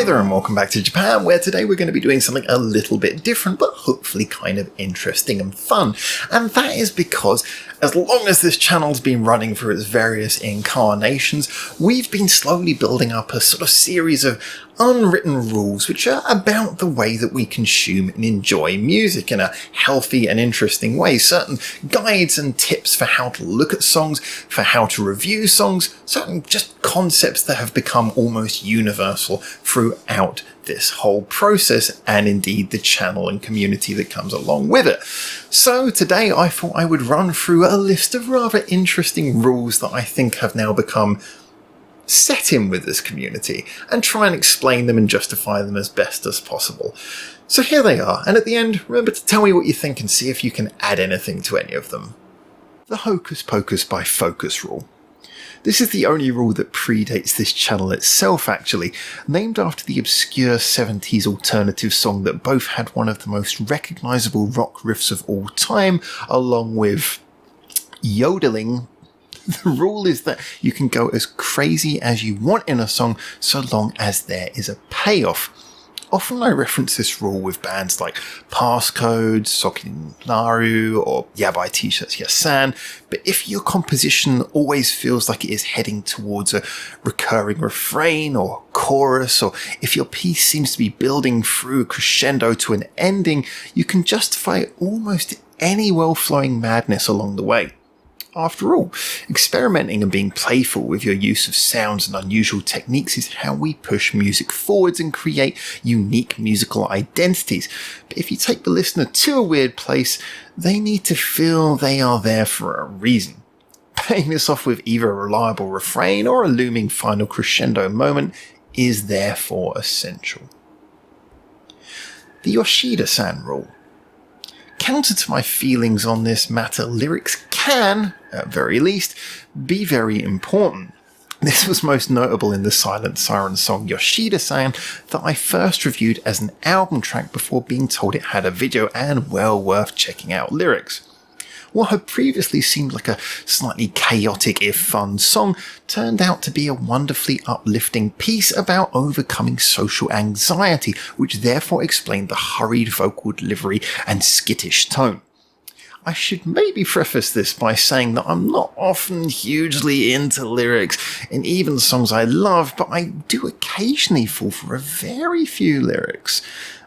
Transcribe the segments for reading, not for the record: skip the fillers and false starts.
Hi there and welcome back to Japan, where today we're going to be doing something a little bit different, but hopefully kind of interesting and fun. And that is because as long as this channel's been running for its various incarnations, we've been slowly building up a sort of series of unwritten rules which are about the way that we consume and enjoy music in a healthy and interesting way. Certain guides and tips for how to look at songs, for how to review songs, certain just concepts that have become almost universal throughout this whole process, and indeed the channel and community that comes along with it. So today I thought I would run through a list of rather interesting rules that I think have now become set in with this community, and try and explain them and justify them as best as possible. So here they are, and at the end, remember to tell me what you think and see if you can add anything to any of them. The Hocus Pocus by Focus rule. This is the only rule that predates this channel itself, actually, named after the obscure 70s alternative song that both had one of the most recognisable rock riffs of all time, along with yodeling. The rule is that you can go as crazy as you want in a song so long as there is a payoff. Often I reference this rule with bands like Passcode, Sokin Naru, or Yabai T-shirts Yasan, but if your composition always feels like it is heading towards a recurring refrain or chorus, or if your piece seems to be building through a crescendo to an ending, you can justify almost any well-flowing madness along the way. After all, experimenting and being playful with your use of sounds and unusual techniques is how we push music forwards and create unique musical identities. But if you take the listener to a weird place, they need to feel they are there for a reason. Paying this off with either a reliable refrain or a looming final crescendo moment is therefore essential. The Yoshida-san rule. Counter to my feelings on this matter, lyrics can, at very least, be very important. This was most notable in the Silent Siren song Yoshida-san that I first reviewed as an album track before being told it had a video and well worth checking out lyrics. What had previously seemed like a slightly chaotic if fun song turned out to be a wonderfully uplifting piece about overcoming social anxiety, which therefore explained the hurried vocal delivery and skittish tone. I should maybe preface this by saying that I'm not often hugely into lyrics in even songs I love, but I do occasionally fall for a very few lyrics.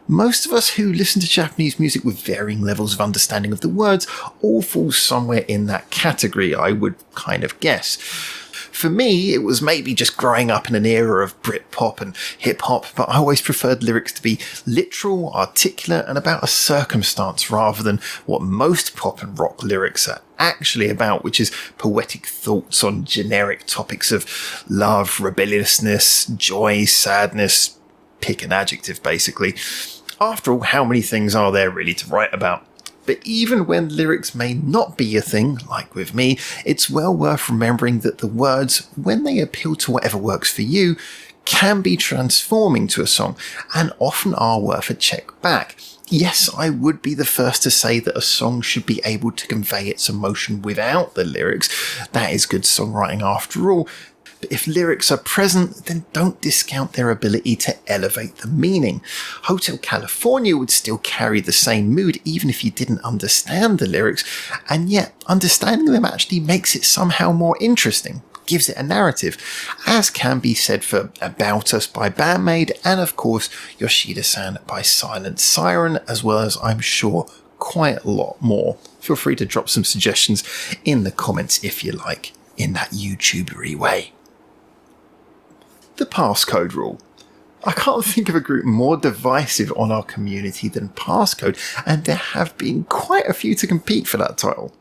Most of us who listen to Japanese music with varying levels of understanding of the words all fall somewhere in that category, I would kind of guess. For me, it was maybe just growing up in an era of Britpop and hip-hop, but I always preferred lyrics to be literal, articulate, and about a circumstance rather than what most pop and rock lyrics are actually about, which is poetic thoughts on generic topics of love, rebelliousness, joy, sadness, pick an adjective basically. After all, how many things are there really to write about? But even when lyrics may not be a thing, like with me, it's well worth remembering that the words, when they appeal to whatever works for you, can be transforming to a song, and often are worth a check back. Yes, I would be the first to say that a song should be able to convey its emotion without the lyrics. That is good songwriting after all. But if lyrics are present, then don't discount their ability to elevate the meaning. Hotel California would still carry the same mood even if you didn't understand the lyrics, and yet understanding them actually makes it somehow more interesting, gives it a narrative, as can be said for About Us by Band-Maid, and of course Yoshida-san by Silent Siren, as well as, I'm sure, quite a lot more. Feel free to drop some suggestions in the comments if you like, in that YouTubery way. The passcode rule. I can't think of a group more divisive on our community than Passcode, and there have been quite a few to compete for that title.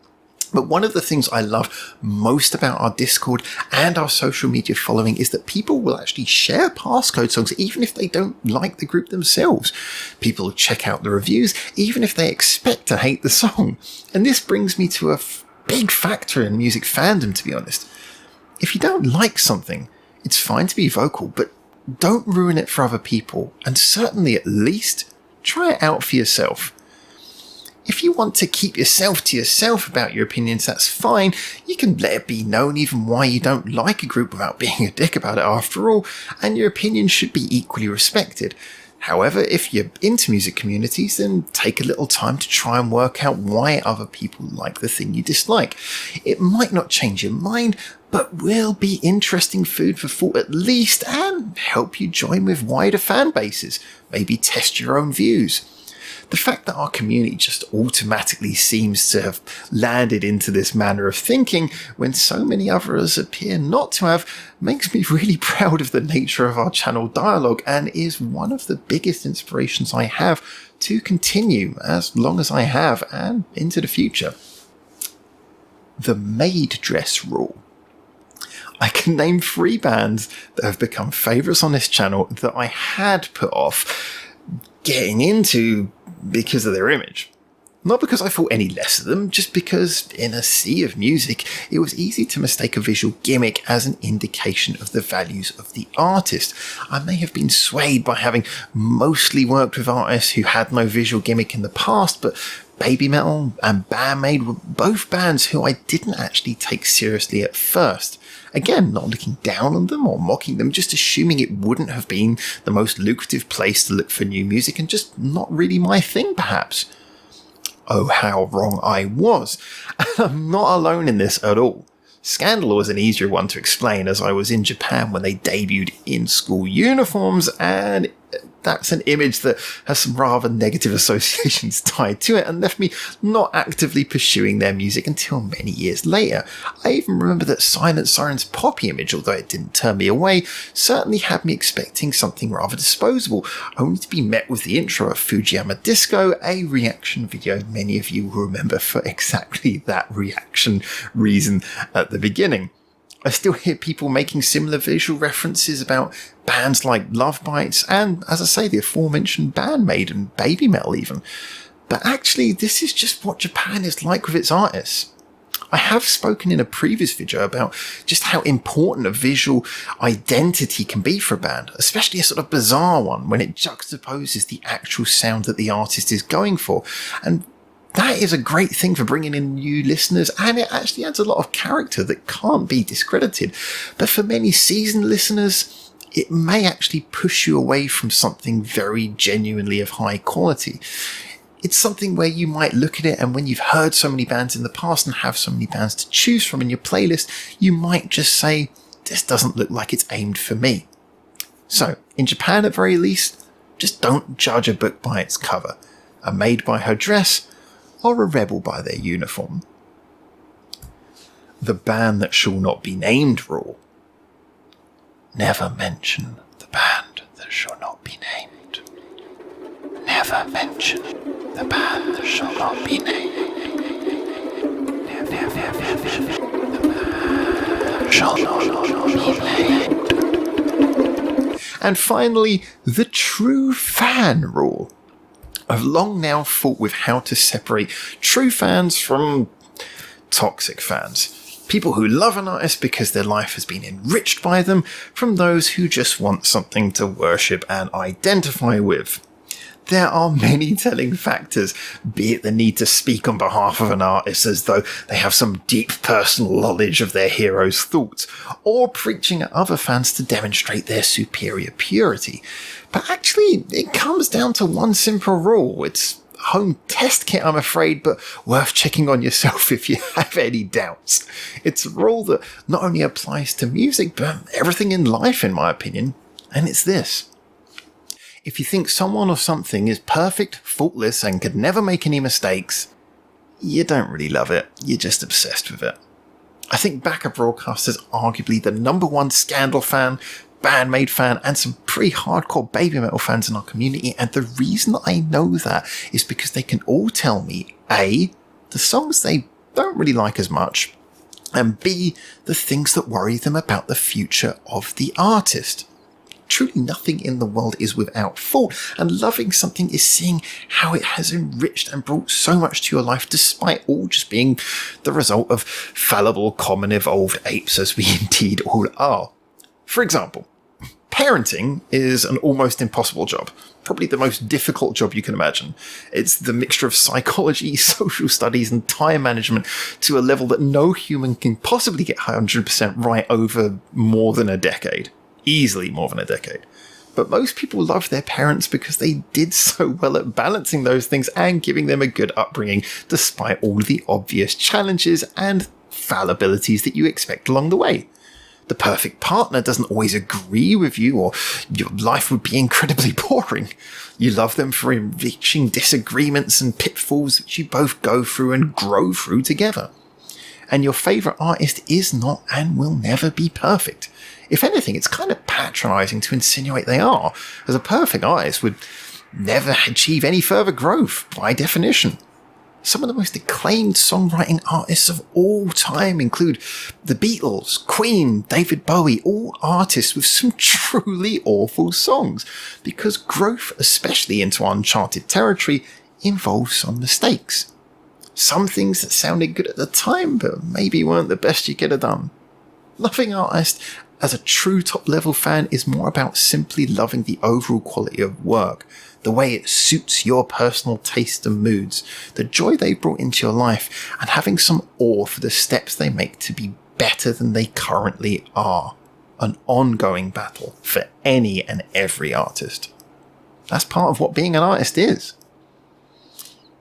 But one of the things I love most about our Discord and our social media following is that people will actually share Passcode songs even if they don't like the group themselves. People will check out the reviews even if they expect to hate the song. And this brings me to a big factor in music fandom, to be honest. If you don't like something, it's fine to be vocal, but don't ruin it for other people, and certainly at least try it out for yourself. If you want to keep yourself to yourself about your opinions, that's fine. You can let it be known even why you don't like a group without being a dick about it after all, and your opinion should be equally respected. However, if you're into music communities, then take a little time to try and work out why other people like the thing you dislike. It might not change your mind, but will be interesting food for thought at least, and help you join with wider fan bases. Maybe test your own views. The fact that our community just automatically seems to have landed into this manner of thinking when so many others appear not to have makes me really proud of the nature of our channel dialogue, and is one of the biggest inspirations I have to continue as long as I have and into the future. The maid dress rule. I can name 3 bands that have become favourites on this channel that I had put off getting into because of their image. Not because I thought any less of them, just because in a sea of music, it was easy to mistake a visual gimmick as an indication of the values of the artist. I may have been swayed by having mostly worked with artists who had no visual gimmick in the past, but Baby Metal and Band-Maid were both bands who I didn't actually take seriously at first. Again, not looking down on them or mocking them, just assuming it wouldn't have been the most lucrative place to look for new music and just not really my thing, perhaps. Oh, how wrong I was. And I'm not alone in this at all. Scandal was an easier one to explain, as I was in Japan when they debuted in school uniforms, and that's an image that has some rather negative associations tied to it and left me not actively pursuing their music until many years later. I even remember that Silent Siren's poppy image, although it didn't turn me away, certainly had me expecting something rather disposable, only to be met with the intro of Fujiyama Disco, a reaction video many of you will remember for exactly that reaction reason at the beginning. I still hear people making similar visual references about bands like Love Bites and, as I say, the aforementioned Band-Maid and Baby Metal even. But actually, this is just what Japan is like with its artists. I have spoken in a previous video about just how important a visual identity can be for a band, especially a sort of bizarre one when it juxtaposes the actual sound that the artist is going for. And that is a great thing for bringing in new listeners, and it actually adds a lot of character that can't be discredited. But for many seasoned listeners, it may actually push you away from something very genuinely of high quality. It's something where you might look at it, and when you've heard so many bands in the past and have so many bands to choose from in your playlist, you might just say, this doesn't look like it's aimed for me. So, in Japan at very least, just don't judge a book by its cover. A maid by her dress, or a rebel by their uniform. The band that shall not be named rule. Never mention the band that shall not be named. Never mention the band that shall not be named. Never mention the band that shall not be named. And finally, the true fan rule. I've long now fought with how to separate true fans from toxic fans. People who love an artist because their life has been enriched by them, from those who just want something to worship and identify with. There are many telling factors, be it the need to speak on behalf of an artist as though they have some deep personal knowledge of their hero's thoughts, or preaching at other fans to demonstrate their superior purity. But actually, it comes down to one simple rule. It's a home test kit, I'm afraid, but worth checking on yourself if you have any doubts. It's a rule that not only applies to music, but everything in life, in my opinion, and it's this. If you think someone or something is perfect, faultless, and could never make any mistakes, you don't really love it, you're just obsessed with it. I think Baka Broadcast is arguably the #1 Scandal fan, Band-Maid fan, and some pretty hardcore Baby Metal fans in our community, and the reason that I know that is because they can all tell me A, the songs they don't really like as much, and B, the things that worry them about the future of the artist. Truly nothing in the world is without fault, and loving something is seeing how it has enriched and brought so much to your life, despite all just being the result of fallible, common, evolved apes, as we indeed all are. For example, parenting is an almost impossible job. probably the most difficult job you can imagine. It's the mixture of psychology, social studies, and time management to a level that no human can possibly get 100% right over more than a decade. Easily more than a decade. But most people love their parents because they did so well at balancing those things and giving them a good upbringing, despite all of the obvious challenges and fallibilities that you expect along the way. The perfect partner doesn't always agree with you, or your life would be incredibly boring. You love them for enriching disagreements and pitfalls which you both go through and grow through together. And your favourite artist is not and will never be perfect. If anything, it's kind of patronising to insinuate they are, as a perfect artist would never achieve any further growth, by definition. Some of the most acclaimed songwriting artists of all time include the Beatles, Queen, David Bowie, all artists with some truly awful songs, because growth, especially into uncharted territory, involves some mistakes. Some things that sounded good at the time, but maybe weren't the best you could have done. Loving artists as a true top-level fan is more about simply loving the overall quality of work, the way it suits your personal taste and moods, the joy they brought into your life, and having some awe for the steps they make to be better than they currently are. An ongoing battle for any and every artist. That's part of what being an artist is.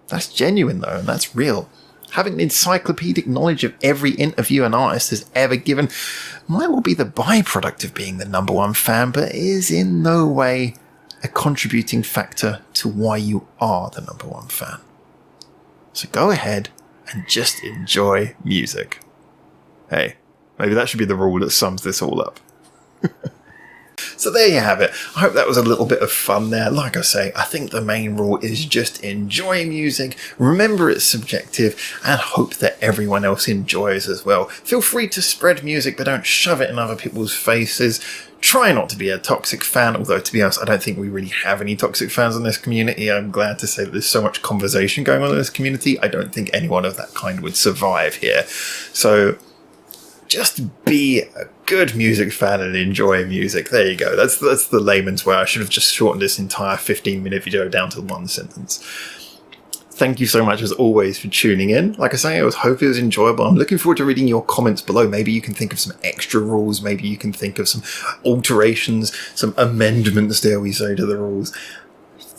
That's genuine though, and that's real. Having encyclopedic knowledge of every interview an artist has ever given might well be the byproduct of being the number one fan, but is in no way a contributing factor to why you are the number one fan. So go ahead and just enjoy music. Hey, maybe that should be the rule that sums this all up. So there you have it. I hope that was a little bit of fun there. Like I say, I think the main rule is just enjoy music, remember it's subjective, and hope that everyone else enjoys as well. Feel free to spread music, but don't shove it in other people's faces. Try not to be a toxic fan, although to be honest, I don't think we really have any toxic fans in this community. I'm glad to say that there's so much conversation going on in this community. I don't think anyone of that kind would survive here. So just be a good music fan and enjoy music. There you go. That's the layman's way. I should have just shortened this entire 15-minute video down to one sentence. Thank you so much as always for tuning in. Like I say, I hope it was enjoyable. I'm looking forward to reading your comments below. Maybe you can think of some extra rules. Maybe you can think of some alterations, some amendments, dare we say, to the rules.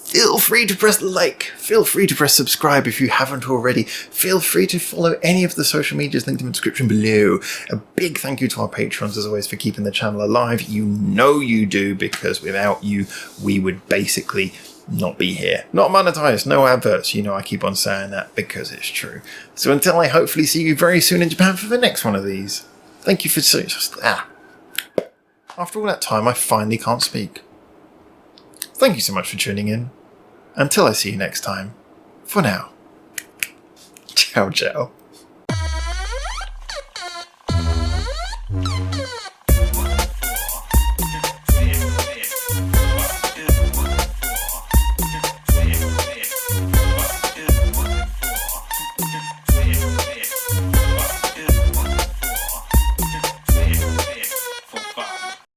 Feel free to press like, feel free to press subscribe if you haven't already. Feel free to follow any of the social medias linked in the description below. A big thank you to our patrons as always for keeping the channel alive. You know you do, because without you, we would basically not be here. Not monetized, no adverts. You know I keep on saying that because it's true. So until I hopefully see you very soon in Japan for the next one of these. Thank you for After all that time, I finally can't speak. Thank you so much for tuning in. Until I see you next time, for now, ciao ciao.